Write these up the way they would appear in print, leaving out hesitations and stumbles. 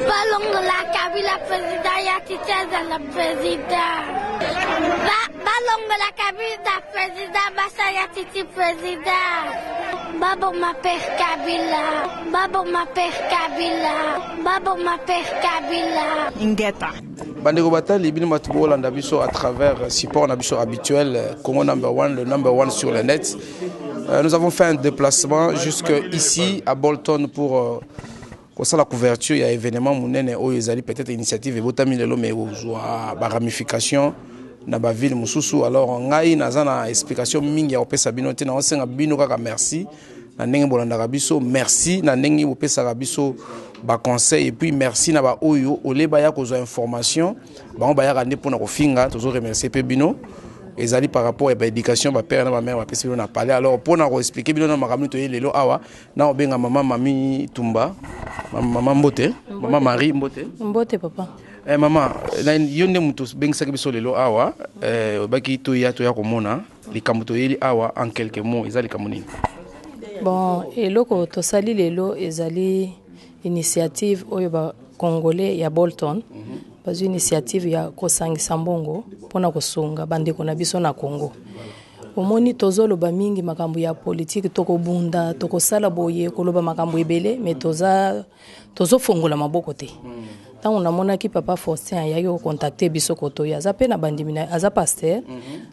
balongola kabila président ya titeza na président balongola kabila président basa ya titi président babo ma père kabila ingeta bandeko batali bino batu bolanda biso à travers support na biso habituel Congo number 1, le number 1 sur le net. Nous avons fait un déplacement jusque ici à Bolton pour la couverture. Il y a événement munene oyezali peut-être initiative botami lelo mais ozwa ba ramification na ba ville mususu. Alors ngai nazana explication mingi ya opesa bino te na osenga bino kaka merci na ndenge bolanda biso, merci na ndenge opesa biso ba conseil et puis merci na ba oyo oleba ya kozwa information ba ba ya rande pona kofinga tozo remercier pe bino ezali par rapport à l'éducation ba père na ba mère ba pesi na parler. Alors pour na expliquer bino na makambo to lelo awa na obenga mama Mami Tumba mama Mbote mama Marie Mbote papa mama na yonde mutu bengisa biso lelo awa baki to ya komona likambo to yeli awa en quelques mots ezali kamonini. Bon eloko to sali lelo ezali initiative oyo ba congolais ya Bolton bazu initiative ya kosangisa mbongo pona kosunga bandeko na biso na Congo. Omoni tozoloba mingi makambo ya politique tokobunda tokosala boye koloba makambo ebele mais tozofongola maboko te. Tango namona ki papa Faustin yayo contacter biso kotoyo azape na bandimina aza pasteur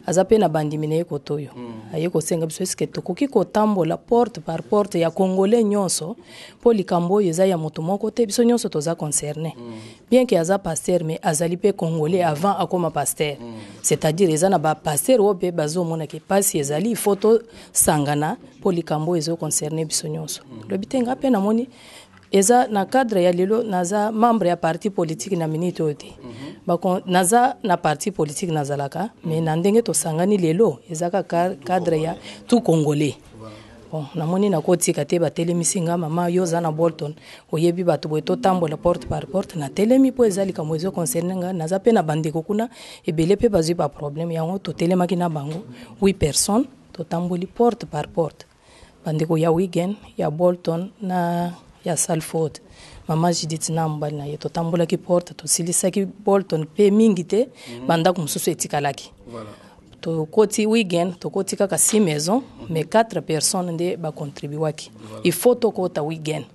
azape na bandimina kotoyo aye ko senga biso eske tokoki kotambola porte par porte ya congolais nyonso po likambo yeza ya moto moko te biso nyonso toza concerné bien que aza pasteur mais azali pe congolais avant akoma pasteur c'est-à-dire eza na ba pasteur obe bazo mona ki pasi ezali photo sangana po likambo ezo concerné biso nyonso lobitenga pe na moni eza na cadre ya lelo naza membre ya parti politique na minute ote bako naza na parti politique nazalaka mais na ndenge to sangani lelo eza ka cadre ya tout congolais. Bon namoni na kotika te ba telemisinga mama yoza na Bolton oyebi bato boy to tambola porte par porte na telemi po ezali ka mozo concernenga naza pe na bandeko kuna ebele pe bazu ba problème yango to telemaki na bango 8 personnes to tamboli porte par porte bandeko ya Wigan ya Bolton na ya Salford mama Judith Nambali na yeto tambola ki porte to silisa ki Bolton pe mingite banda kumsusu etikalaki voilà to koti weekend to koti kaka 6 maisons mais 4 personnes nde ba contribuaki voilà. Il faut to kota weekend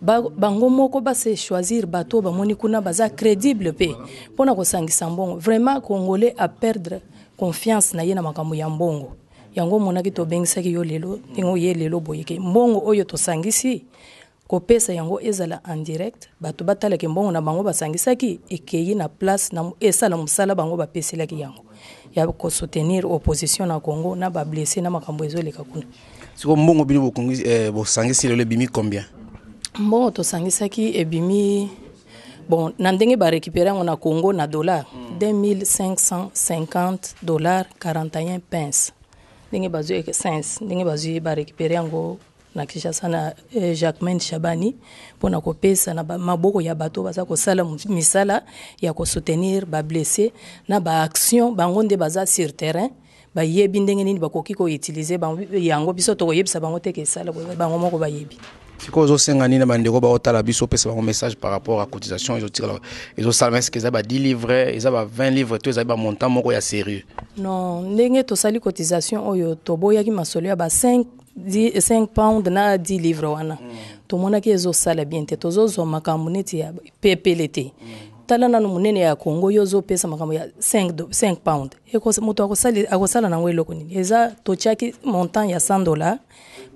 bango moko ba se choisir bato ba moni kuna baza crédible pe voilà. Pona ko sangisa mbongo vraiment congolais a perdre confiance na yena makambo ya mbongo yango monaki to bengisa ki yo lelo ngo ye lelo boyeke mbongo oyo to sangisi kopesa yango ezala en direct bato batala ke mbongo na bango basangisaki ekeyi na place na esala musala bango bapeselaki yango ya ko soutenir opposition na Congo na ba blessé na makambo ezoleka kuna siko mbongo bino bo sangisi le bimi combien mbongo to sangisaki ebimi bon na ndenge ba récupérer na Congo na dollar $2550 41 pence ndenge bazo ek cents ndenge bazo ba récupérer ngo na Kinshasa na Jacquemain Chabani pona kopesa na maboko ya bato baza kosala misala ya ko soutenir ba blessé na ba action bango nde baza sur terrain ba yebi ndenge nini bakoki ko utiliser yango biso to yebisa bango te ke sala bango moko ba yebi siko zo senga nini bandeko ba otala biso pesa bango message par rapport à cotisation ezo sala est-ce que ça ba 10 livres et ça ba 20 livres to ça ba montant moko ya sérieux non ndenge to sali cotisation oyo to boya ki masolo ya ba 5 pounds na 10 livres wana to mona ki ezo sala bien te to zo makambo neti ya PPLT tala na munene ya Congo yozo pesa makambo ya 5 pounds eko moto akosala na ngwelo kuni eza to chaki montant ya $100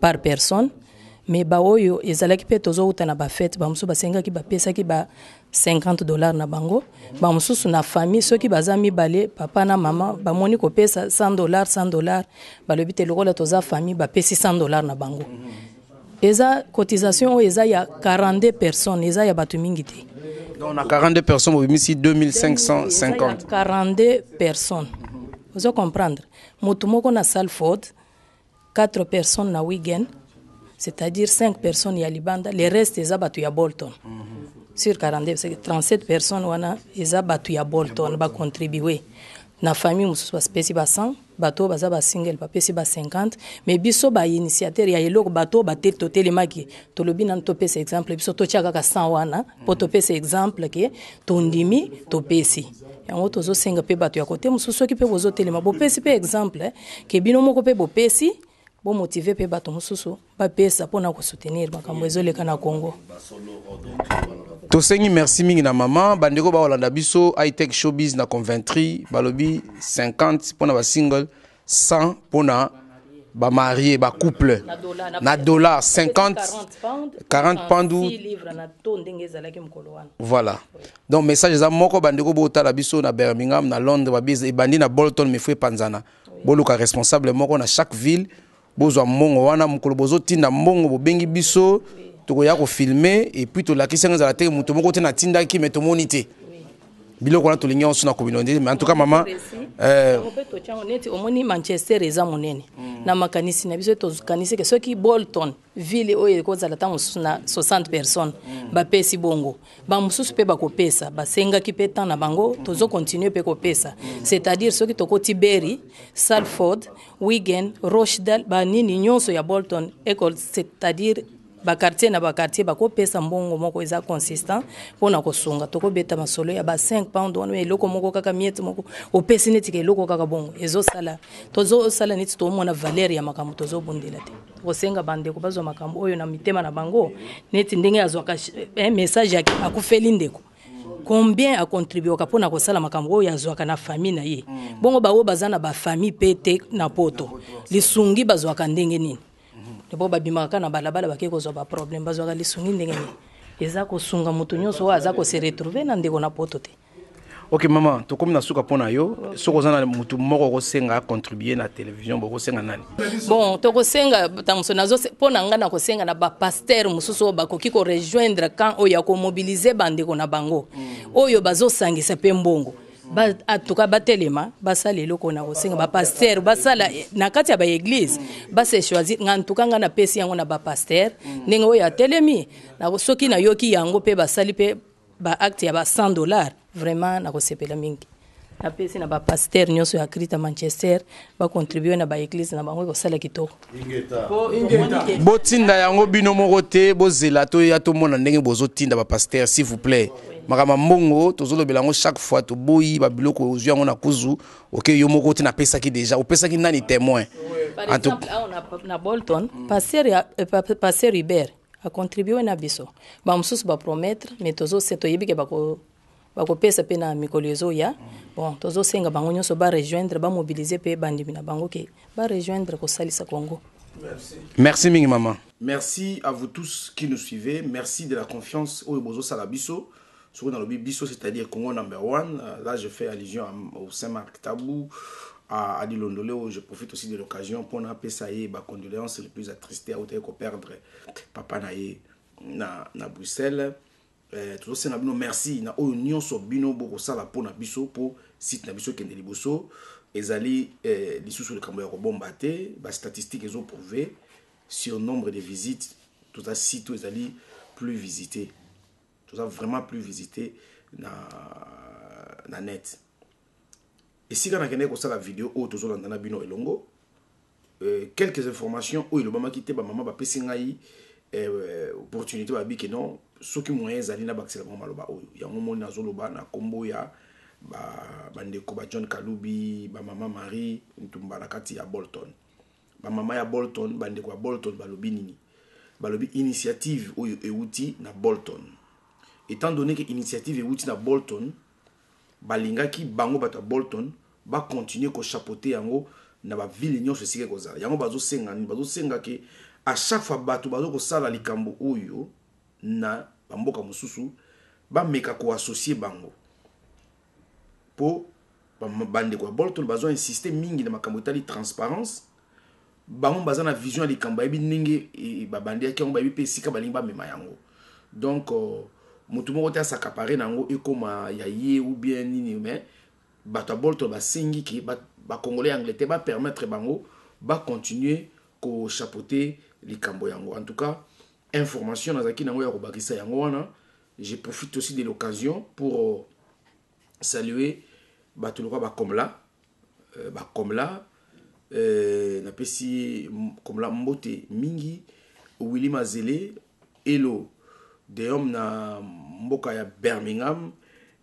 par personne mais ba oyo ezalaki pe tozo utana ba fête ba musu basenga ki ba pesa ki ba $50 na bango ba mususu na famille soki bazami bale papa na mama ba moni ko pesa $100 balobite lokola toza famille ba pesi $100 na bango eza cotisation eza ya 42 personnes eza ya batu mingi te donc na 42 personnes au misi 2550 42 personnes vous comprendre mutu moko na Salford 4 personnes na Wigan c'est-à-dire 5 personnes ya Libanda, les restes eza batu ya Bolton. Sur 42, c'est 37 personnes wana eza batu ya Bolton ba contribuer. Na famille mususu spécifique ba 100, bato baza ba single bapesi ba 50 mais biso ba initiateur ya eloko bato batel totelemaki tolobi nan topesa exemple biso totia kaka 100 wana po topesa exemple ke tondimi topesi yango tozosenga pe bato ya kote mosusu soki pe bozotelema bopesi pe exemple ke bino moko pe bopesi bo motiver pe bato mosusu bapesa mpona kosoutenir makambo ezoleka na Congo. Tosengi merci mingi na maman bandeko ba Olanda biso high-tech showbiz na conventry balobi 50 pona ba single 100 pona ba marié ba couple na dollar 50 40 pandu voilà donc message za moko bandeko bo tala biso na Birmingham na Londres ba biz e bandi na Bolton me fwe panzana boluka responsable moko na chaque ville bozwa mbongo wana mukolo bozo tinda mbongo bobengi biso tokoya ko filmer et puis to lakisa nga za te muto moko te na tinda ki meto monité biloko na to linya on na communauté mais en tout cas maman to chango neti omoni Manchester eza monene na makanisi na biso to kanisi ke soki Bolton ville oyo ko zala tango na 60 personnes ba pesi bongo ba mususu pe ba ko pesa ba senga ki pe tan na bango tozo continuer pe ko pesa c'est-à-dire soki to ko Tiberi Salford Wigan Rochdale ba nini nyonso ya Bolton école c'est-à-dire ba quartier na ba quartier ba ko pesa mbongo moko eza consistant pona ko sunga to ko beta masolo ya ba 5 pounds on we loko moko kaka miete moko o pesi neti ke loko kaka bongo ezo sala tozo sala neti to mona valeur ya makambo tozo bondela te ko senga bande ko bazo makambo oyo na mitema na bango neti ndenge azwaka message yake akufeli ndeko combien a contribué ka pona ko sala makambo oyo azwaka na famille na ye bongo bawo bazana ba famille pete na poto lisungi bazwaka ndenge nini bo babimaka na balabala bakeko zo ba problème bazwaka lisungi ndenge ni eza ko sunga mutu nyonso aza ko se retrouver na ndeko na poto te. OK maman to comme na suka pona yo soko zana mutu moko ko senga contribuer na télévision boko senga nani bon to ko senga tamso nazo pona nga na ko senga na ba pasteur mususu ba ko kiko rejoindre quand oya ko mobiliser bandeko na bango oyo bazo sangisa pe mbongo ba atuka batelema basala eloko na kosenga ba pasteur basala na kati ya ba église ba se choisir ngantuka nga na pesi yango na ba pasteur ndenge oyo atelemi na soki na yoki yango pe basali pe ba acte ya ba $100 vraiment na kosepela mingi na pesi na ba pasteur nyonso ya Krita Manchester ba contribuer na ba église na bango ko sala kitoko botinda yango bino moko te bozela to ya to mona ndenge bozotinda ba pasteur s'il vous plaît makama mbongo tozolobela ngo chaque fois to boyi ba biloko ozu yango na kuzu OK yo moko te na pesa ki déjà o pesa ki nani témoin par exemple na Bolton pasteur Hubert a contribué na biso ba mususu ba promettre mais tozo seto yebike bako pesa pe na mikolezo ya bon tozo senga bango nyonso ba rejoindre ba mobiliser pe bandimi na bango ke ba rejoindre ko salisa Congo. Merci mingi maman. Merci à vous tous qui nous suivez, merci de la confiance au bozo salabiso sur dans le biso c'est-à-dire Congo number 1. Là je fais allusion au Saint-Marc Tabou à Adi Londolé où je profite aussi de l'occasion pour appeler ça y ba condoléances les plus attristés à ko perdre papa na Bruxelles. Tout ça na merci na union so bino boko sala pour na biso pour site na biso kende liboso ezali lisusu le kambo ya kobombate ba statistiques ezo prouvé sur nombre de visites tout ça site ezali plus visité tout ça vraiment plus visité na net et si kana kende ko sala vidéo o tozo landa na bino elongo quelques informations o le mama kité ba mama ba pesingai opportunité ba biki non soki moyens ali na bakisela ba maloba oyo yango mona zoloba na kombo ya ba ndeko ba John Kalubi ba mama Marie Ntumba na kati ya Bolton ba mama ya Bolton ba ndeko ya Bolton balobi nini balobi initiative oyo euti na Bolton étant donné que initiative euti na Bolton balingaki bango bato ya Bolton ba continuer ko chapeauter yango na ba ville nyonso sike kozala yango bazo senga ke à chaque fois bato bazo ko sala likambo oyo na bamboka mususu ba meka ko associer bango po bande ko Bolton bazo insister mingi na makambo tali transparence bango baza na vision likambo ebi ningi ba bande ya kyongo ba bi pesika balimba mema yango donc mutu moko ta s'accaparer nango ekoma ya ye ou bien nini mais bato Bolton ba sengi ki ba congolais Angleterre ba permettre bango ba continuer ko chapeauter likambo yango en tout cas information nazaki nango ya kobakisa yango wana je profite aussi de l'occasion pour saluer batuluka ba Komla napesi comme la mbote mingi Willy Mazele Elo des hommes na mboka ya Birmingham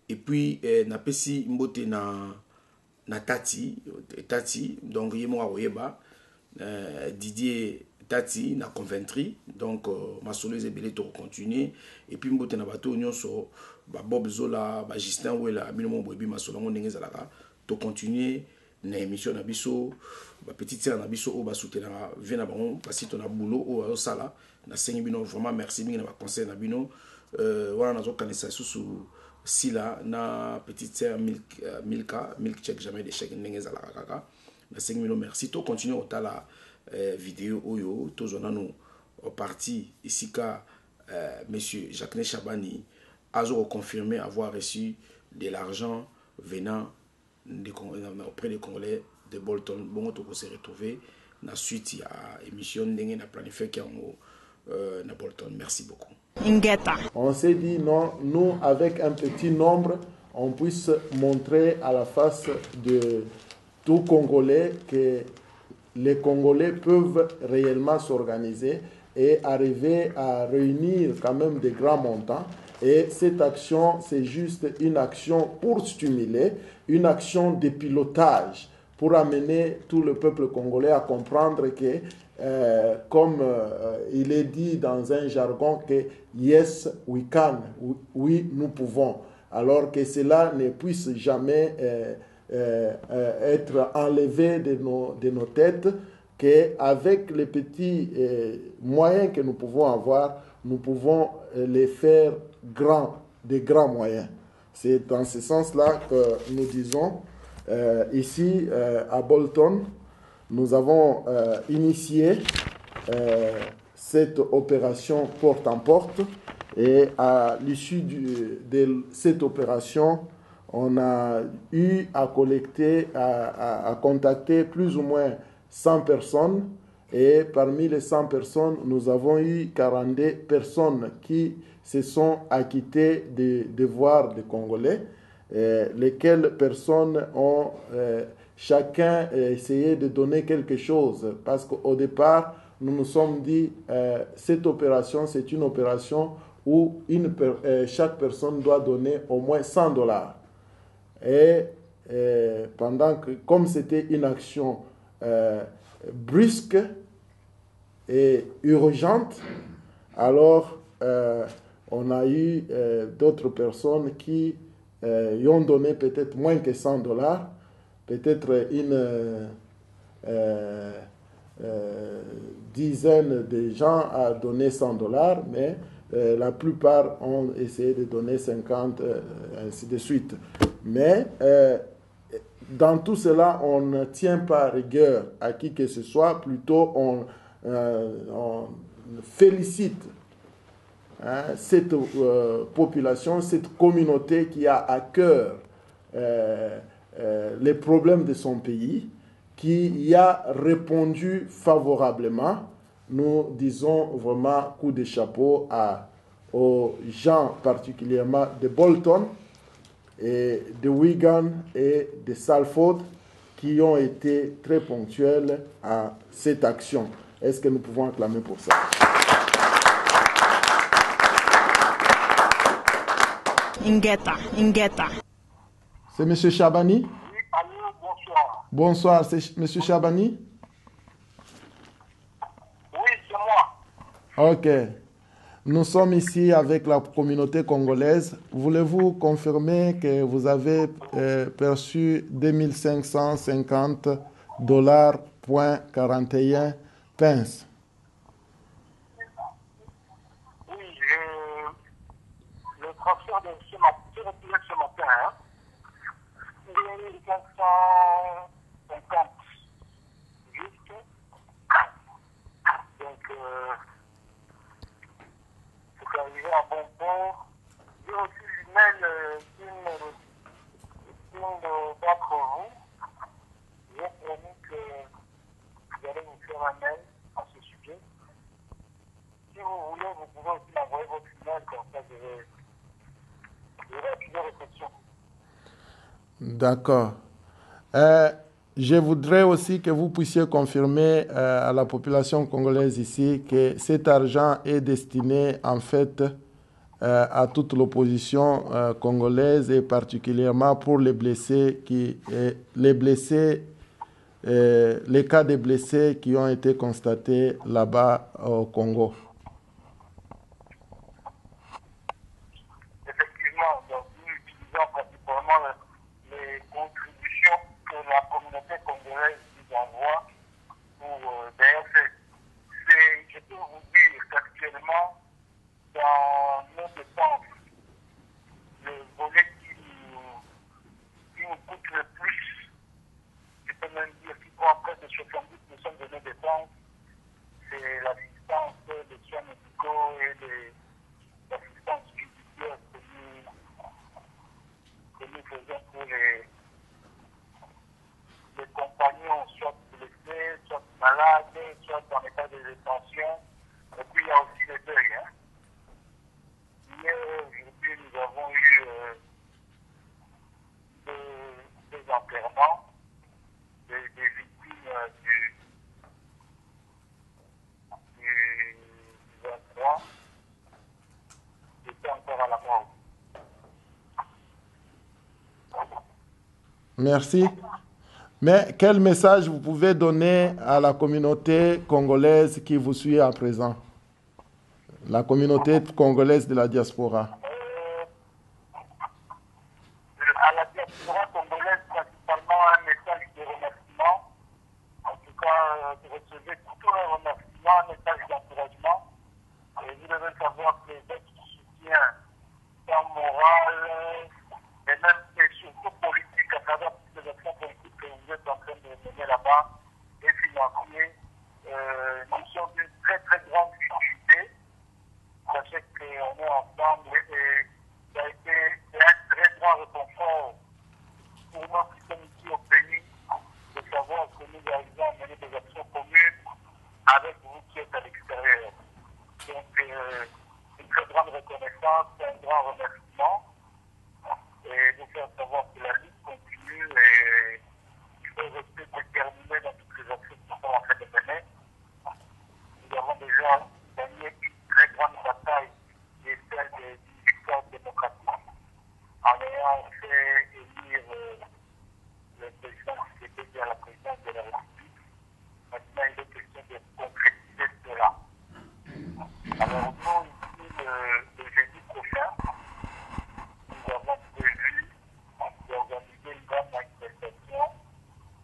et puis napesi mbote na Tati donc yemo aroyeba Didier Tati na Coventry donc ma soleuse ebele to continuer et puis mbote na bato nyonso ba Bob Zola ba Justin Wela bino boyebi masolongo ndenge zalaka to continuer na émission na biso ba petite sœur na biso o ba soutenir vient na bango parce que na boulot o sala na sengi bino vraiment merci mingi na ba conseil na bino wana nazo kanisa susu sila na petite sœur milk check jamais d'échec ndenge zalaka kaka na sengi bino merci to continuer au tala vidéo oyo to zona no au parti ici ka monsieur Jacques Chabani a confirmé avoir reçu de l'argent venant auprès des Congolais de Bolton. Bon, on s'est retrouvé dans la suite, il y a émission n'a planifié qui na Bolton. Merci beaucoup. On s'est dit non, nous avec un petit nombre, on puisse montrer à la face de tout Congolais que les Congolais peuvent réellement s'organiser et arriver à réunir quand même des grands montants. Et cette action, c'est juste une action pour stimuler, une action de pilotage pour amener tout le peuple congolais à comprendre que, comme il est dit dans un jargon, que yes, we can, oui, nous pouvons. Alors que cela ne puisse jamais être enlevé de nos têtes, qu'avec les petits moyens que nous pouvons avoir, nous pouvons les faire des grands moyens. C'est dans ce sens-là que nous disons, ici à Bolton, nous avons initié cette opération porte en porte et à l'issue de cette opération, on a eu à collecter, à contacter plus ou moins 100 personnes et parmi les 100 personnes, nous avons eu 42 personnes qui se sont acquittées des devoirs des Congolais, lesquelles personnes ont chacun essayé de donner quelque chose parce qu'au départ, nous nous sommes dit cette opération, c'est une opération où chaque personne doit donner au moins $100. Et pendant que, comme c'était une action brusque et urgente, alors on a eu d'autres personnes qui y ont donné peut-être moins que $100, peut-être une dizaine de gens a donné $100, mais la plupart ont essayé de donner 50, ainsi de suite. Mais dans tout cela, on ne tient pas rigueur à qui que ce soit, plutôt on félicite cette population, cette communauté qui a à cœur les problèmes de son pays, qui y a répondu favorablement. Nous disons vraiment coup de chapeau aux gens particulièrement de Bolton et de Wigan et de Salford qui ont été très ponctuels à cette action. Est-ce que nous pouvons acclamer pour ça? Ingeta. C'est M. Chabani? Oui, allô, bonsoir. Bonsoir, c'est M. Chabani? Oui, c'est moi. Ok. Nous sommes ici avec la communauté congolaise. Voulez-vous confirmer que vous avez perçu $2550.41 pence? Oui, le transfert de ce matin, hein, 2550 juste. Donc, c'est arrivé à bon port. J'ai reçu l'email d'une d'entre vous. J'ai promis que vous allez nous faire un mail à ce sujet. Si vous voulez, vous pouvez aussi m'envoyer votre email, comme ça je vais appuyer réflexion. D'accord. Je voudrais aussi que vous puissiez confirmer à la population congolaise ici que cet argent est destiné en fait à toute l'opposition congolaise et particulièrement pour les blessés, les cas de blessés qui ont été constatés là-bas au Congo. Effectivement, donc nous utilisons principalement les contributions que la communauté congolaise nous envoie pour DRC. Je peux vous dire qu'actuellement, dans nos dépenses, le volet qui nous coûte le plus, je peux même dire qu'il prend près de 70% de nos dépenses, c'est l'assistance des soins médicaux et l'assistance judiciaire que nous faisons pour les compagnons, soit blessés, soit malades, soit en état de détention. Et puis il y a aussi les deuils. Hier, aujourd'hui, nous avons eu des enterrements des victimes du 23. J'étais encore à la mort. Merci. Mais quel message vous pouvez donner à la communauté congolaise qui vous suit à présent? La communauté congolaise de la diaspora. À la diaspora congolaise, principalement un message de remerciement. En tout cas, de recevoir tous les remerciements, un message d'encouragement. Et vous devez savoir que les autres soutiens, tant moral, et même et surtout politique, à travers toutes les actions politiques que vous êtes en train de mener là-bas, et financiers, nous sommes d'une très très grande utilité. Sachez qu'on est ensemble et ça a été un très grand réconfort pour nous qui sommes ici au pays de savoir que nous arrivons à mener des actions communes avec vous qui êtes à l'extérieur. Donc, une très grande reconnaissance, un grand remerciement et nous faire savoir que la lutte continue et il faut rester déterminé dans toutes les actions qui sont en train de mener. Nous avons déjà gagné une très grande bataille qui est celle d'une victoire démocratique en ayant fait élire le président qui était à la présidence de la République. Maintenant, il est question de concrétiser cela. Alors, nous, ici, le jeudi prochain, nous avons prévu d'organiser une grande manifestation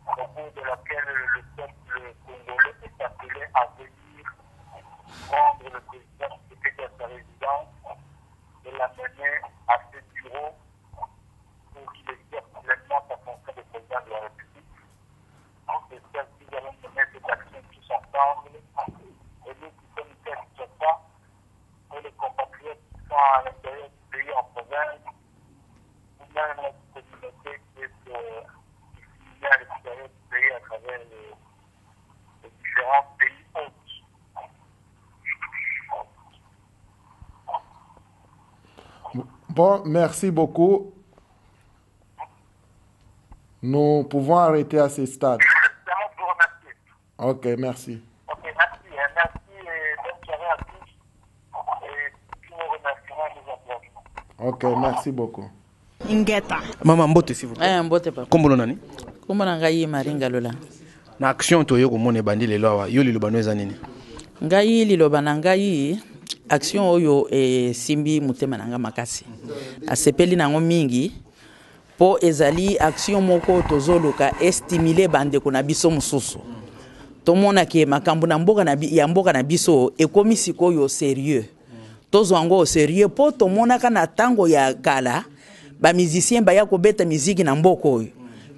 au cours de laquelle le peuple congolais est appelé à venir prendre le président qui était à sa résidence et l'amener à ses bureaux pour qu'il exerce pleinement sa fonction de président de la République. J'espère que nous allons mener cette action tous ensemble. Et nous qui sommes ici à Kinshasa, pour les compatriotes qui sont à l'intérieur du pays en province, ou même notre communauté qui est située à l'extérieur du pays à travers les différents pays hôtes. Bon, merci beaucoup. Nous pouvons arrêter à ce stade. C'est à moi de vous remercier. Ok, merci. Ok, merci. Merci et bonne soirée à tous. Et tous nos remerciements et nos applaudissements. Ok, merci beaucoup. Ingeta. Maman Mbote, s'il vous plaît. Mbote papa. Kombo nani? Kombo ngai Maringa Lola. Na action to yo komone bandi lelo awa yo liloba no ezanini? Ngai liloba na ngai action oyo simbi mutema nanga makasi. Asepeli nango mingi po ezali action moko tozoluka estimuler bande ko na biso mususu. Tomona ke makambo na mboka na ya mboka na biso ekomi sikoyo sérieux. Tozwango sérieux po tomona kana tango ya kala ba musicien ba ya kobeta muziki na mboko oyo.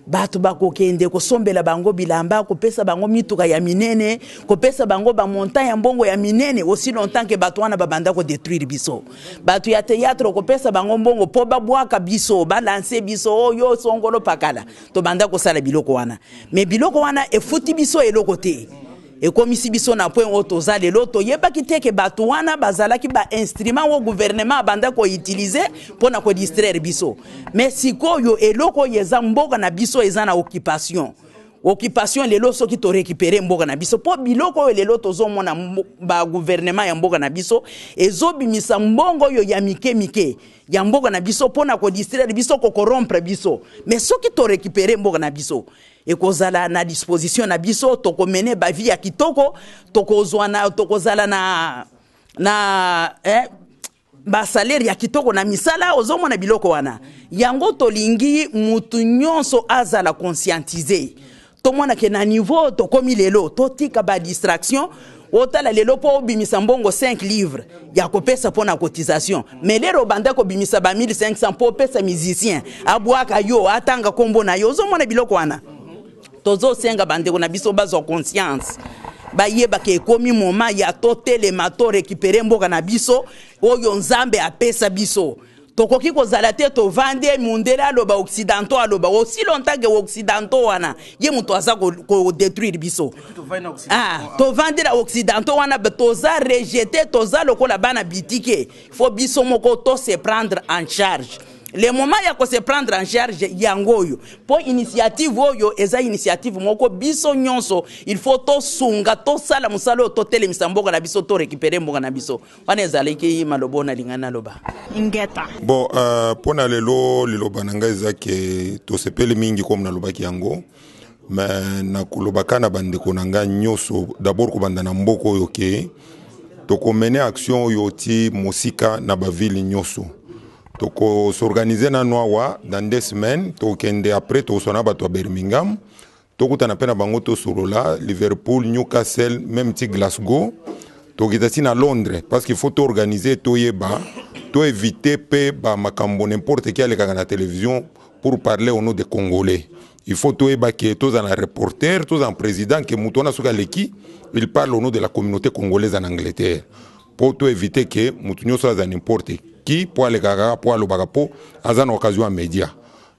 Batu bakokende kosombela bango bilamba kopesa bango mituka ya minene kopesa bango ba montagne ya mbongo ya minene aussi longtemps que batu wana babanda ko détruire biso batu ya théâtre kopesa bango mbongo po babwaka biso ba lancer biso oyo songolo pakala to banda ko sala biloko wana mais biloko wana efuti biso eloko te ekomisi biso na point otoza lelo toyeba kiteke batu wana bazalaki ba instrument au gouvernement banda ko utiliser pona ko distraire biso mais sikoyo eloko yeza mboka na biso eza na occupation occupation lelo soki to récupérer mboka na biso po biloko lelo tozo mona ba gouvernement ya mboka na biso ezobimisa mbongo yo ya mike ya mboka na biso pona ko distraire biso ko corrompre biso mais soki to récupérer mboka na biso ekozala na disposition na biso to ko mener ba vie ya kitoko to kozwana to kozala na ba salaire ya kitoko na misala ozomona biloko wana yango tolingi mutu nyonso azala conscientiser to mona ke na niveau to komi lelo to tika ba distraction otala lelo po bimisa mbongo 5 livres ya kopesa pona cotisation mais lero banda ko bimisa ba 1500 po pesa musicien abwaka yo atanga kombo na yo ozomona biloko wana tozo senga bande ko na biso bazo conscience bayeba ke komi moma ya totelema to récupérer mboka na biso oyo nzambe apesa biso tokoki kozala te to vande mundela aloba occidentaux aloba aussi longtemps que occidentaux wana ye muto aza ko détruire biso to vande la occidentaux wana toza rejeter toza lokola bana bitike faut biso moko to se prendre en charge. Le moment ya ko se prendre en charge yangoyo po initiative oyo eza initiative moko biso nyonso il faut to sunga to sala musalo to telemisa mboka na biso to récupérer mboka na biso wana ezaleki malobo na lingana loba ingeta bon pona lelo liloba nanga ezake to sepele mingi comme na loba ki yango mais na kulobaka na bandeko nanga nyonso d'abord ko banda na mboko oyo ke to ko mener action oyo ti mosika na ba ville nyonso toko s'organiser na noawa dans 2 semaines tokende après to sona bato à Birmingham tokuta na pena bango to sorola Liverpool Newcastle même ti Glasgow tokita na Londres parce qu'il faut organiser to yeba to éviter pe ba makambo n'importe qui aleka na télévision pour parler au nom des Congolais. Il faut to yeba que tous un reporter tous un président que mutona soka leki il parle au nom de la communauté congolaise en Angleterre pour to éviter que mutunyo soit n'importe qui pour aller gaga pour aller bagapo azana occasion à média.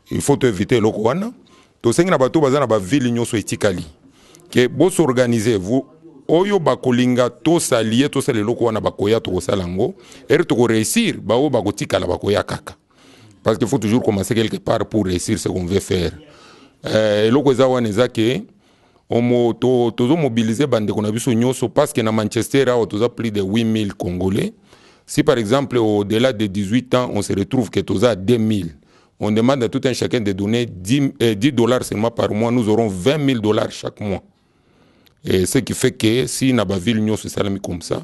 Il faut éviter le wana to sengi na bato bazana ba ville nyonso etikali que bo s'organiser vous oyo bakolinga to salier to sale loko wana bakoya to salango et to réussir ba o bakotika la bakoya kaka parce qu'il faut toujours commencer quelque part pour réussir ce qu'on veut faire. Loko za wana ezake omo to zo mobiliser bande ko na biso nyonso parce que na Manchester a to plus de 8000 Congolais. Si par exemple au-delà de 18 ans, on se retrouve que tous à 2000, on demande à tout un chacun de donner $10 seulement par mois, nous aurons $20,000 chaque mois. Et ce qui fait que si nous avons ville salami comme ça,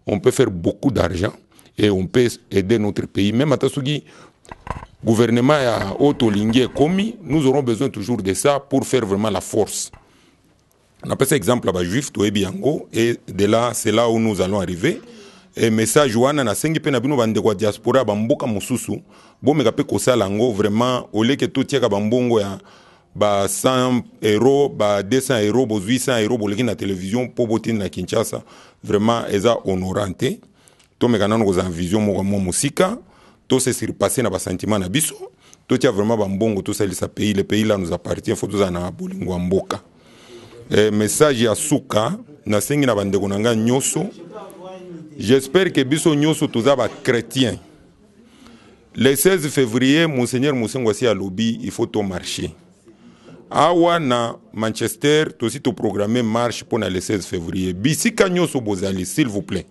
on peut faire beaucoup d'argent et on peut aider notre pays. Même à Tassugi, gouvernement à Otolingue commis, nous aurons besoin toujours de ça pour faire vraiment la force. On appelle ça exemple à Juif, Toebiango, et de là, c'est là où nous allons arriver. Et message wana na sengi pe na bino bande kwa diaspora bamboka mususu bo meka pe kosala ngo vraiment ole ke totia ka bambongo ya ba 100 euros ba 200 euros bo 800 euros bo na télévision po botine na Kinshasa vraiment eza honorante to meka nano ko za vision mo mo musika to se surpasser na ba sentiment na biso to tia vraiment bambongo to salisa pays le pays là nous appartient faut to za na bolingo mboka message ya suka na sengi na bande ko nanga nyoso. J'espère que biso nyoso tozaba chrétien. Le 16 février, Monseigneur Moussengwasi a lobby, il faut tout marcher. Awa na Manchester, tosi to programmer marche pour le 16 février. Bisika nyoso bozali, s'il vous plaît.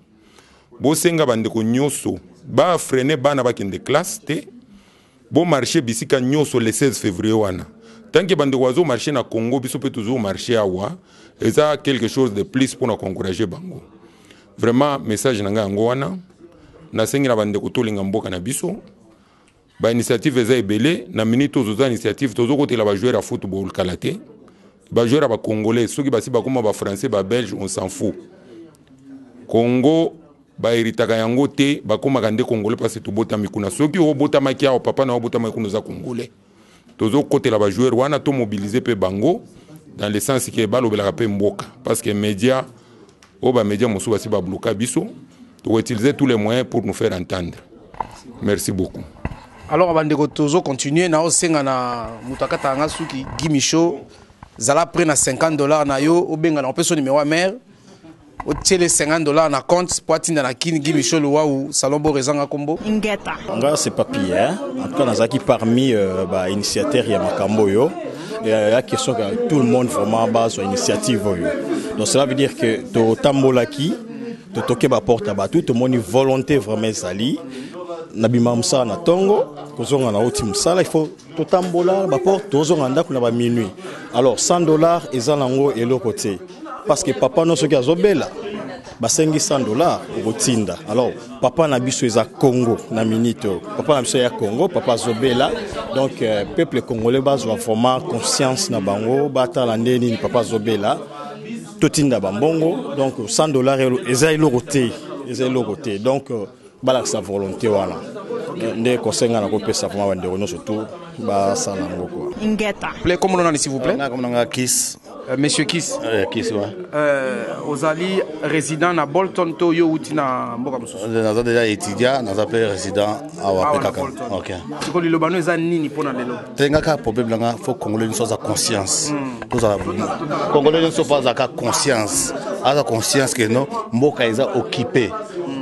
Bosenga bandeko nyoso, ba freiner bana bakende classe te. Bo marcher bisika nyoso le 16 février wana. Tant que bandeko wazo marcher na Congo, biso peut toujours marcher awa. Et ça quelque chose de plus pour nous encourager bango. Vraiment message nanga ngwana na sengi na bande ko tolinga mboka na biso ba initiative eza ebele na minito zoza initiative tozo kotela ba joueur à football kalaté ba joueur ba congolais soki basi ba koma ba français ba belge on s'en fout Congo ba eritaka yango te ba koma kande congolais parce que to bota mikuna soki o bota makia o papa na o bota makuna za congolais tozo kotela ba joueur wana to mobiliser pe bango dans le sens que ba lobela pe mboka parce que média Oba média mosu basi ba bloquer biso to utiliser tous les moyens pour nous faire entendre. Merci beaucoup. Alors abandeko tozo continuer na osenga na mutakata nga suki Gimicho zala près na $50 na yo obenga na peso numéro à mère o tiele $50 na compte pour atinda na kin Gimicho lo wa salombo rezanga kombo ingeta nga c'est papier en tout cas nazaki parmi ba initiateurs ya makambo yo il y a la question que tout le monde vraiment base sur initiative. Donc cela veut dire que to tambolaki, to toke ba porte à tout le monde volonté vraiment sali. Nabimamsa na tongo, kozonga na oti musala, il faut to tambola ba porte tozonga ndako na ba minuit. Alors $100 ezalango elo côté parce que papa no soki azobela basengi $100 okotinda. Alors papa na biso eza Congo na minute, papa na biso ya Congo, papa zobela. Donc peuple congolais bazwa vraiment conscience na bango batala ndeni ni papa zobela totinda bambongo. Donc $100 eza elo côté. Donc balak sa volonté wala ndé kosenga na kopesa vraiment bande rono surtout ba sala ngoko Ingeta plaît comme on s'il vous plaît comme on Kiss monsieur Kiss Kiss ozali résident na Bolton to yo utina mboka mususu naza déjà étudiant naza pe résident awa kaka OK siko lilobano eza nini pona lelo tenga ka problème langa faut congolais nous soit conscience tous à congolais nous soit pas conscience que non mboka eza occupé.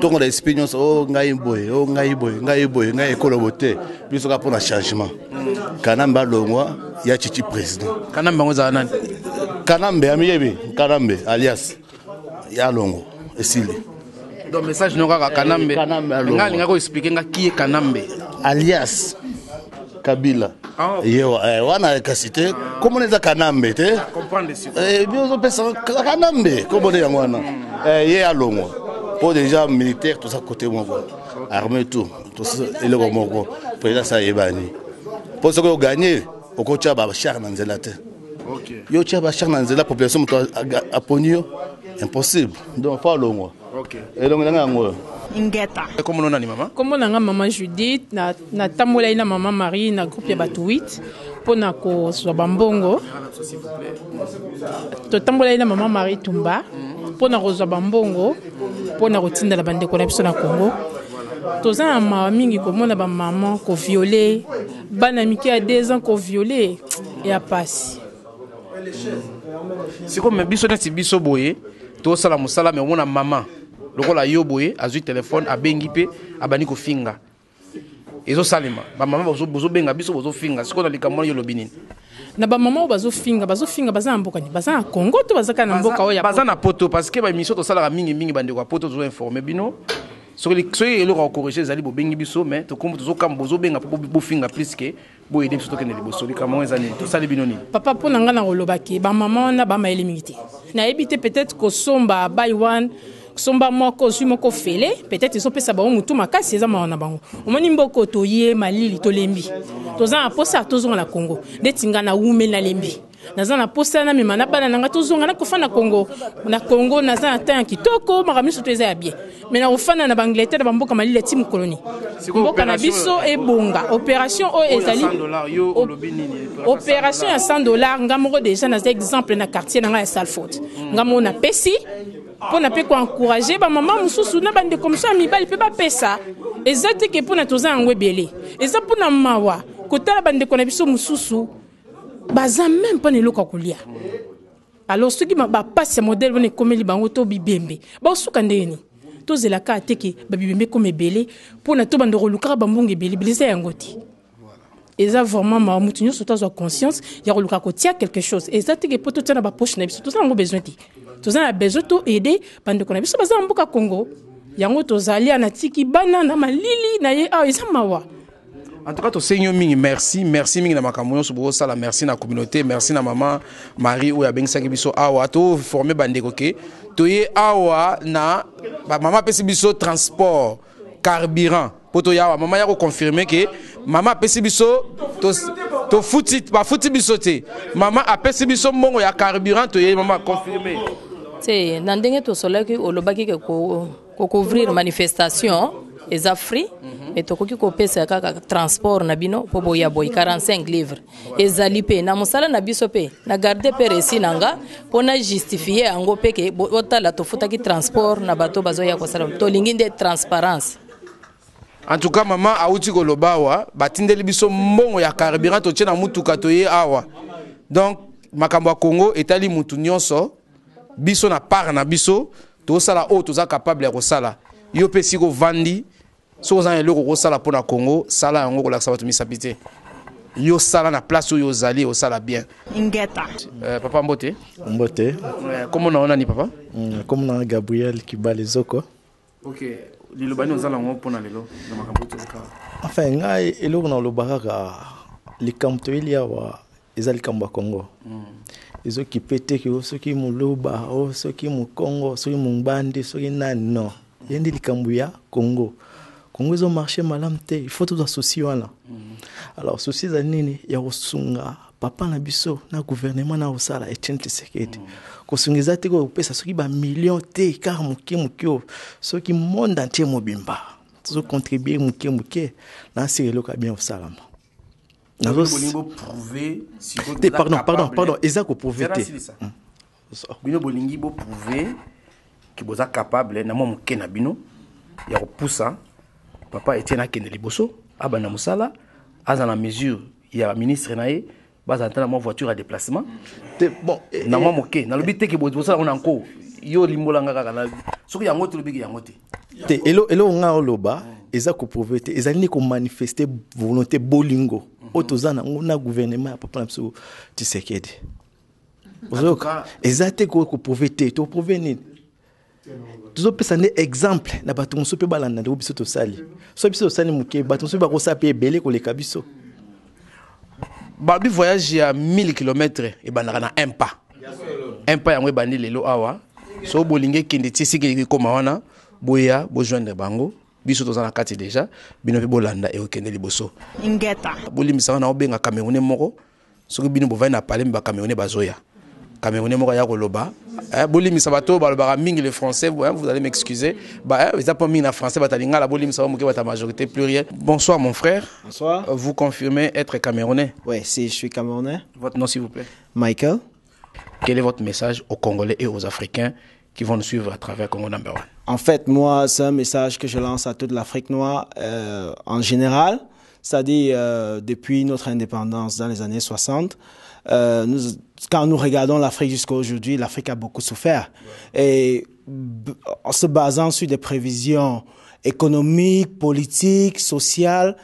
Donc on a expérience oh ngai boy kolobote biso ka pour un changement kanamba longwa ya chichi président kanamba ngoza nani kanambe amiyebi kanambe alias ya longo esili donc message no ka kanambe ngali ngako expliquer nga qui est kanambe alias Kabila yewa wana kasite comment on est kanambe te comprendre ici biso pesa kanambe comment on est ngwana ya longo. Pour déjà militaire, tout ça côté mon armée tout ça et le mon président ça ebani. Pour ce que gagner, au coach ba cher nanzelate. OK. Yo tia ba cher nanzela population a ponio impossible. Donc pas le moi. OK. Et donc nga ngo Ingeta. Comment on a ni maman? Comment on a maman Judith na tamola ina maman Marie na groupe ya batu 8 pona ko so bambongo. S'il vous plaît. To tamola ina maman Marie Tumba pona ko so bambongo. Pona rotinda la bande kona biso na Congo toza ma mingi komona ba maman ko violer bana miki a 2 ans ko violer et a passe c'est comme biso na biso boye to sala musala mais mona maman lokola yo boye azui téléphone abengi pe abani ko finga ezo salima ba maman bozo benga biso bozo finga siko na likamwa yo lobinini na ba maman bazo finga baza mboka ni baza na Congo to baza kana mboka oya baza na poto parce que ba émission to sala mingi bande ko poto zo informer bino soki le ko corriger zali bo bengi biso mais to kombo to kam bozo benga bo finga plus que bo aider biso to kene liboso likamwa ezani to sala bino ni papa pona nga na rolobaki ba maman na ba maeli mingiti na ebité peut-être ko somba by one somba moko moko fele peut-être ils ont pesa ba mutu makasi eza mawana bango omoni mboko to ye malili to lembi toza na posa tozonga na Congo detinga na wume na lembi naza na posa na mema na bana nanga tozonga na kofa na Congo naza na temps kitoko makamiso to eza ya bien mais na ofana na Angleterre ba mboka malili team colonie mboka na biso ebonga opération o ezali opération ya $100 ngamoko déjà na exemple na quartier nanga ya Salford ngamo na pesi pona pe ko encourager ba maman mususu na bande comme ça mibali pe ba pesa ezate ke pona toza ngwebele eza pona mawa kotala bande ko na biso mususu baza même pas neloka kolia alors ceux qui ba passe modèle bone komeli bango to bibembe ba suka ndeni to zela ka teke ba bibembe comme belé pona to bande roluka ba mbonge belé belé yangoti eza vraiment ma mutu nyoso to zo conscience ya roluka ko tia quelque chose ezate ke poto tana ba poche na biso to za ngo besoin ti toza na besoin to aider bande ko na biso baza mboka Congo yango tozali na tiki bana na malili na ye eza mawa. En tout cas, to senyo mingi merci mingi na makamoyo so sala merci na communauté merci na maman Marie ou ya bengisa biso awa to former bandeko ke to ye awa na ba maman pesi biso transport carburant poto yawa maman ya ko confirmer que maman pesi biso to futi ba futi biso te maman apesi biso mbongo ya carburant to ye maman confirmer te na ndenge to solaki olobaki ke ko couvrir manifestation eza free et tokoki ko pesa kaka transport na bino po boya boy 45 livres ezali pe na musala na biso pe na garder pe resi nanga pona justifier ango pe ke otala to futaki transport na bato bazoya ko sala to linginde transparence. En tout cas maman auti ko lobawa batindeli biso mbongo ya carburant to tena mutuka to ye awa donc makambo ya Congo etali mutu nyonso biso na part na biso to sala o to za capable ya ko sala yo pe siko vandi so za eloko ko sala pona Congo sala yango ko laksa batu misapité. yo sala na place où yo zali au sala bien. Ingeta. Papa Mbote. Mbote. Comment on a ni papa? Comme on a Gabriel qui bat les oko. OK. Lilo bani ozala ngo pona lelo na makambo toka. Enfin ngai elo na lobaka likamto ilia wa ezali kamba Congo. Ezo ki pété que soki muloba o soki mu Congo soki mumbandi soki nani non. Yendi likambo ya Congo. Congo ezo marché malam te, il faut tout associer là. Alors souci za nini ya kosunga papa na biso na gouvernement na osala Etienne Tshisekedi. Kosungiza te ko pesa soki ba million te car mukio soki monde entier mobimba. Tout contribuer muke na sirelo ka bien osala. Pardon, ezako prouver te. Bino bolingi bo prouver que boza capable na mo muke na bino ya kopusa papa Etienne akende liboso abana musala aza na mesure ya ministre nae baza tana mo voiture à déplacement bon na mo moke na lobi te ke boza on encore yo limbolanga kaka na soki yango to lobi yango te elo nga oloba ezako prouver te ezali ko manifester volonté bolingo otoza na gouvernement ya papa na biso Tshisekedi ozoka ezate ko prouver te to prouver ni tuzo pesa ne exemple na bato muso pe balanda nde biso to sali so biso sali muke bato muso ba ko sa pe belé ko le kabiso babi voyage ya 1000 km e bandaka na un pas yango bandi lelo awa so bolinge kende tisi ki koma wana boya bo joindre bango biso to za na kati déjà bino pe bolanda e okende liboso ingeta bolimisa na obenga Camerounais moko soki bino bovai na parler ba Camerounais bazoya Camerounais moko ya koloba bolimisa bato balobaka mingi les français vous allez m'excuser ils a pas mis en français batalinga la bolimisa moke bata majorité plurielle. Bonsoir mon frère. Bonsoir. Vous confirmez être camerounais? Oui, si je suis camerounais. Votre nom s'il vous plaît? Michael. Quel est votre message aux Congolais et aux Africains qui vont nous suivre à travers Congo Number One? En fait, moi, c'est un message que je lance à toute l'Afrique noire en général, c'est-à-dire depuis notre indépendance dans les années 60. Quand nous regardons l'Afrique jusqu'à aujourd'hui, l'Afrique a beaucoup souffert. Et en se basant sur des prévisions économiques, politiques, sociales,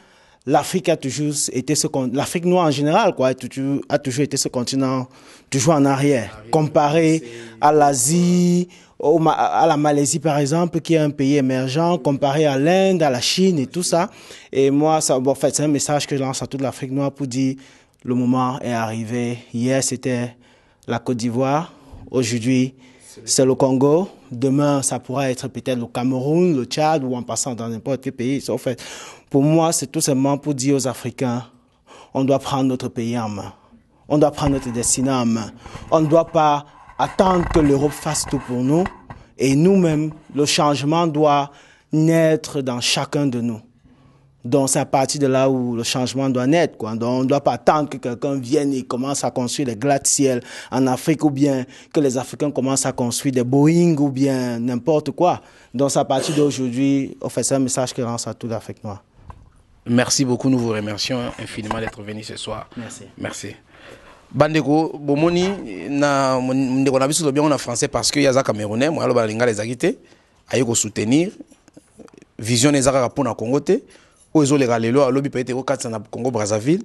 l'Afrique a toujours été l'Afrique noire en général, quoi, a toujours été ce continent toujours en arrière. Comparé à l'Asie, à la Malaisie par exemple, qui est un pays émergent, comparé à l'Inde, à la Chine et tout ça. Et moi, ça, en fait, c'est un message que je lance à toute l'Afrique noire pour dire le moment est arrivé. Hier, c'était la Côte d'Ivoire. Aujourd'hui, c'est le Congo. Demain, ça pourra être peut-être le Cameroun, le Tchad ou en passant dans n'importe quel pays. En fait, pour moi, c'est tout simplement pour dire aux Africains, on doit prendre notre pays en main. On doit prendre notre destinée en main. On ne doit pas attendre que l'Europe fasse tout pour nous. Et nous-mêmes, le changement doit naître dans chacun de nous. Donc, c'est à partir de là où le changement doit naître, quoi. Donc, on ne doit pas attendre que quelqu'un vienne et commence à construire des gratte-ciel en Afrique ou bien que les Africains commencent à construire des Boeing ou bien n'importe quoi. Donc, c'est à partir d'aujourd'hui, on fait ça un message que lance à toute l'Afrique noire. Merci beaucoup, nous vous remercions infiniment d'être venus ce soir. Merci. Merci. Bandeko, bomoni, na ndeko na biso bien en français parce que yaza camerounais, moi aloba linga les agité, ayeko soutenir vision ezaka pour na Congo te. Ozo les galelo alobi peut être au na Congo Brazzaville,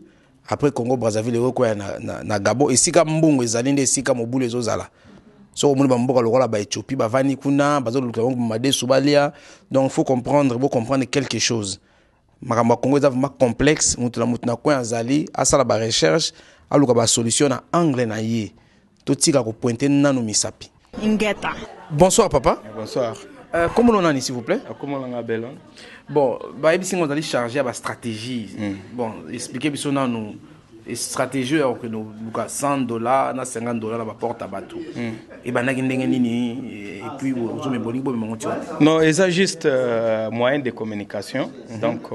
après Congo Brazzaville eko kwa na Gabon et sika mbongo ezali nde sika mobulu ezozala. So omoni ba mboka lokola ba Éthiopie ba vani kuna bazo luka made subalia, donc faut comprendre quelque chose. Makamba Congo est vraiment complexe, mutuna kwa azali asala ba recherche aluka ba solution na angle na ye. Totika ko pointer nanu misapi. Ingeta. Bonsoir papa. Bonsoir. Comment on en est s'il vous plaît? Comment on a belon? Bon, bah ici on allait charger à la stratégie. Bon, expliquez bien ça nous stratégie que nous $100, na $50 la porte à bateau. Et ben na et puis vous me boni bon me non, c'est juste moyen de communication. Donc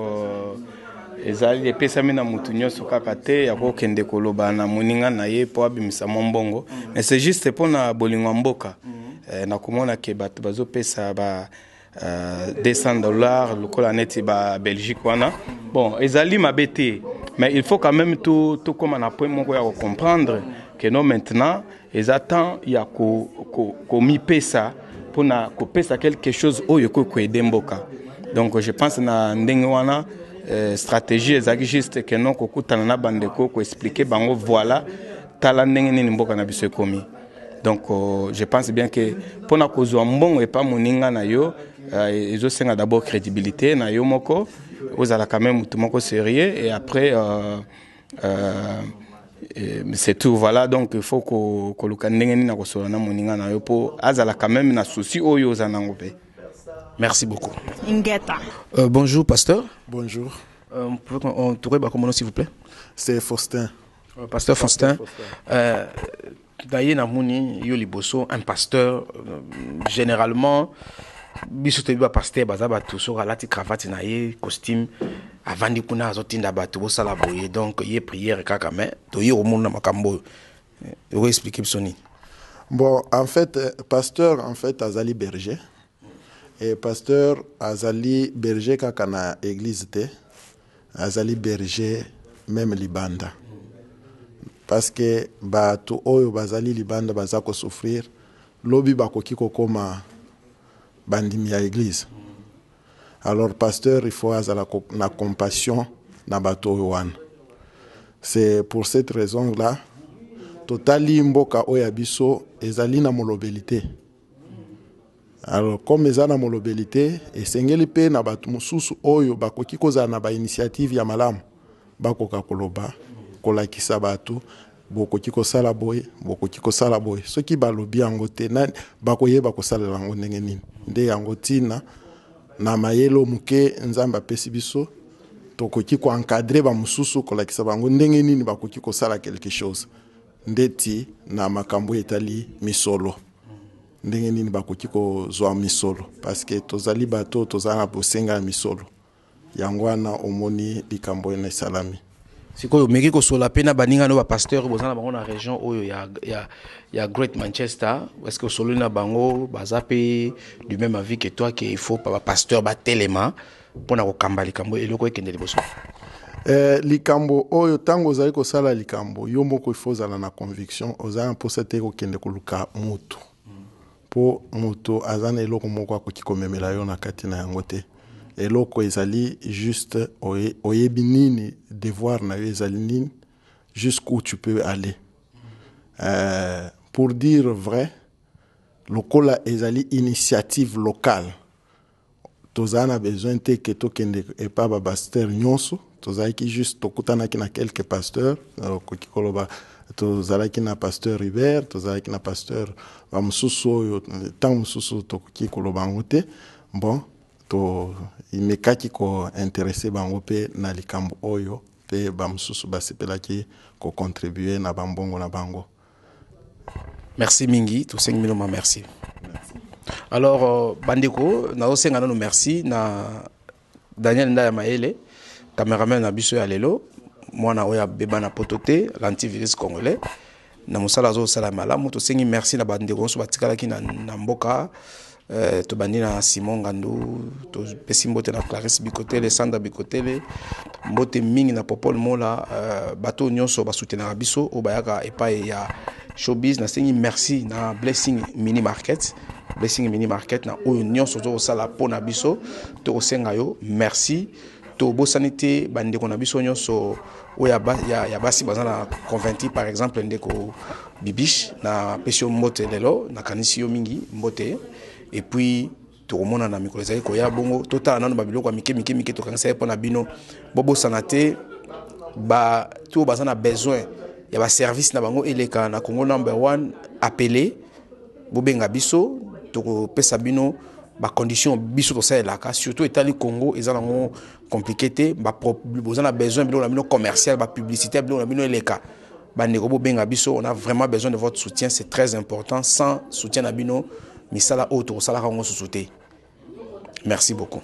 ezali de pesa mina mutunyo sokaka te ya ko kende koloba na moninga na ye po abimisa mombongo. Mais c'est juste pour na bolingo mboka. Na komona ke bato bazo pesa ba $200 lokola neti ba Belgique wana. Bon, ezali mabete, mais il faut quand même tout comme on a point moko ya comprendre que non maintenant ils attendent ya ko mi pesa pour na ko pesa quelque chose oyo ko aider mboka. Donc je pense na ndenge wana stratégie ezaki juste que non kokutana na bandeko ko expliquer bango voilà tala ndenge nini mboka na biso ekomi. Donc je pense bien que pour na kozwa mbongo et pas moninga na yo ezo senga d'abord crédibilité na yo moko ozala quand même tout moko sérieux et après c'est tout, voilà. Donc il faut que luka ndenge nini na kosola na moninga na yo po azala quand même na souci oyo ozana ngope. Merci beaucoup. Ingeta. Bonjour, pasteur. Bonjour. Vous pouvez entourer comment s'il vous plaît? C'est Faustin. Pasteur Faustin. D'ailleurs, namoni yo liboso un pasteur généralement biso te ba pasteur bazaba tout sur la cravate na ye costume avant de kuna azotinda bato bo sala boye donc ye prière kaka mais to ye omona makambo. Vous expliquer bisoni. Bon, en fait pasteur en fait azali berger. Et pasteur azali berger kaka na église te azali berger même libanda parce que bato oyo bazali libanda bazako souffrir lobi bakoki kokoma bandimi ya église. Alors pasteur il faut azala na compassion na bato oyo wana. C'est pour cette raison là totali mboka oyo biso ezali na molobelité. Alors comme ezana molobelité esengeli pe na bato mususu oyo bakoki kozala na ba initiative ya malamu bakoka koloba kolakisa bato bokoki kosala boye bokoki kosala boye soki balobi yango te na bakoyeba kosalela yango ndenge nini nde yango tina na mayelo muke nzamba pesi biso tokoki ko encadrer ba mususu kolakisa bango ndenge nini bakoki kosala quelque chose ndeti na makambo etali misolo ndenge nini bakoki kozwa misolo parce que tozali bato tozana bosenga misolo yango wana omoni likambo na salami. Sikoyo meki kosola pena baninga no ba pasteur bozana bango na région oyo ya Great Manchester est-ce que solo na bango bazape du même avis que toi qu'il faut pas pasteur ba telema pona ko kamba likambo eloko ekende liboso. Likambo oyo tango zali ko sala likambo yo moko ifozala na conviction ozana pour cette ko kende kuluka mutu po mutu azana eloko moko akoki komemela yo na kati na yango te. Eloko ezali juste oyebi nini devoir na yo ezali nini jusqu'où tu peux aller. Pour dire vrai lokola ezali initiative locale tozana besoin te que tokende et pas ba pasteur nyonso tozaki juste tokutanaki na quelques pasteurs koki koloba tozalaki na pasteur Hubert tozalaki na pasteur ba mususu oyo tant mususu tokoki koloba ngote bon to imekaki ko intéressé bango pe na likambo oyo pe ba mususu basepelaki ko contribuer na bambongo na bango. Merci mingi to 5 000 merci. Alors bandeko na osenga no merci na Daniel Ndaya Maele cameraman na biso ya lelo mwana oya beba na potote l'antivirus congolais na musala zo sala malamu to sengi merci na bandeko so batikalaki na mboka to bandina Simon Ngandou to pesimbote na Clarisse Bikotele Sandra Bikotele mbote mingi na Popol Mola bato nyonso ba soutenir biso o bayaka epai ya showbiz na sengi merci na Blessing Mini Market na oyo nyonso zo sala pona biso to senga yo merci to bosanité bandeko na biso nyonso oya ya basi bazana convaincu par exemple ndeko Bibiche na pesio mbote lelo na kanisi yo mingi mbote et puis to mona na mikolo ezali ko ya bongo totala nano babiloko mike to kanisa pona bino bobo sanate ba to bazana besoin ya ba service na bango eleka na Congo number 1 appelé bobenga biso to pesa bino ba condition biso to salaka surtout etali Congo ezana ngo compliqué te ba bozana besoin bilo na bino commercial ba publicité bilo na bino eleka bandeko bobenga biso on a vraiment besoin de votre soutien c'est très important sans soutien na bino misala auto sala ngo soute. Merci beaucoup.